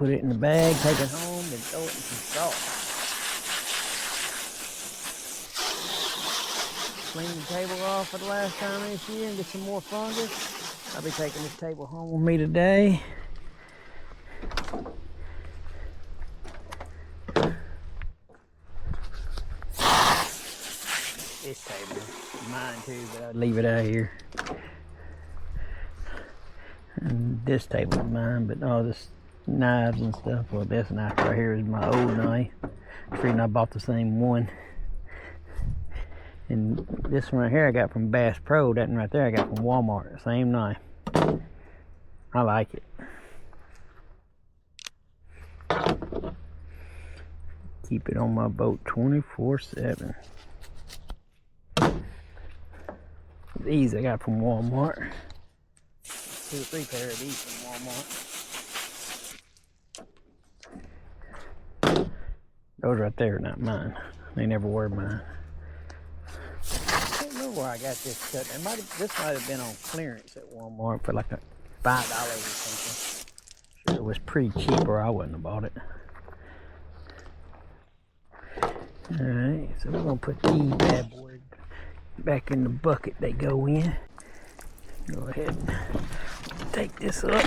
put it in the bag, take it home, and throw it in some salt. Clean the table off for the last time this year and get some more fungus. I'll be taking this table home with me today. This table is mine too, but I'd leave it out here. And this table is mine, but all this knives and stuff. Well, this knife right here is my old knife. That's the reason I bought the same one. And this one right here I got from Bass Pro. That one right there I got from Walmart. Same knife. I like it. Keep it on my boat 24/7. These I got from Walmart. 2 or 3 pair of these from Walmart. Those right there are not mine. They never were mine. I don't know where I got this cut. This might have been on clearance at Walmart for like $5 or something. Sure, it was pretty cheap, or I wouldn't have bought it. Alright, so we're gonna put these bad boys back in the bucket they go in. Go ahead and take this up.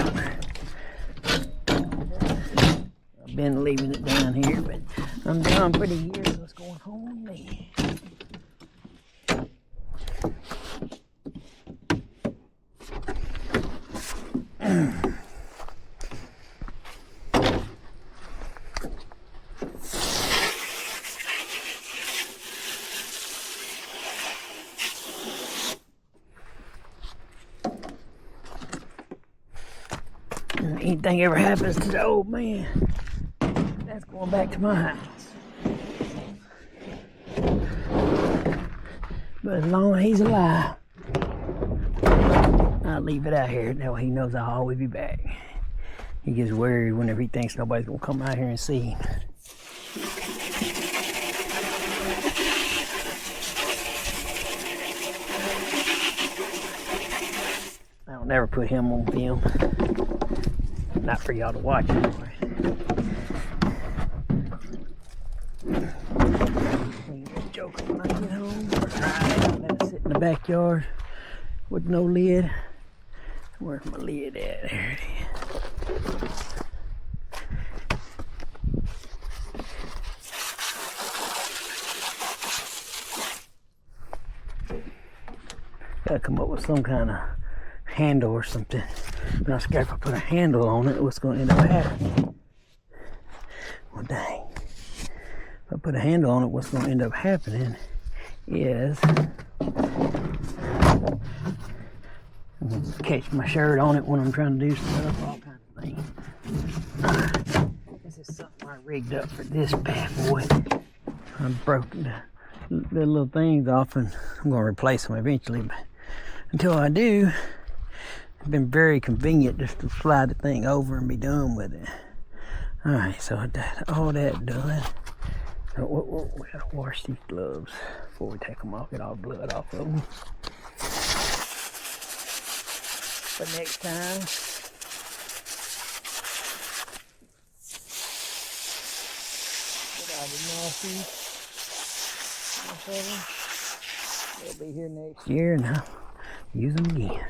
I've been leaving it down here, but I'm done for the year, so it's going home with me. Anything ever happens to the old man, that's going back to my house. But as long as he's alive, I'll leave it out here. That way he knows I'll always be back. He gets worried whenever he thinks nobody's gonna come out here and see him. I don't never put him on film. Not for y'all to watch anyway. Joke when I get home. Let it sit in the backyard with no lid. Where's my lid at? There it is. Gotta come up with some kind of handle or something. But I'm scared if I put a handle on it, what's going to end up happening? Well, dang. If I put a handle on it, what's going to end up happening is I'm going to catch my shirt on it when I'm trying to do stuff, all kinds of things. This is something I rigged up for this bad boy. I broke the little things off, and I'm going to replace them eventually. But until I do, it's been very convenient just to slide the thing over and be done with it. Alright, so all that done. So we gotta wash these gloves before we take them off, get all the blood off of them. But next time, get all the nasty off of them. They'll be here next year and I'll use them again.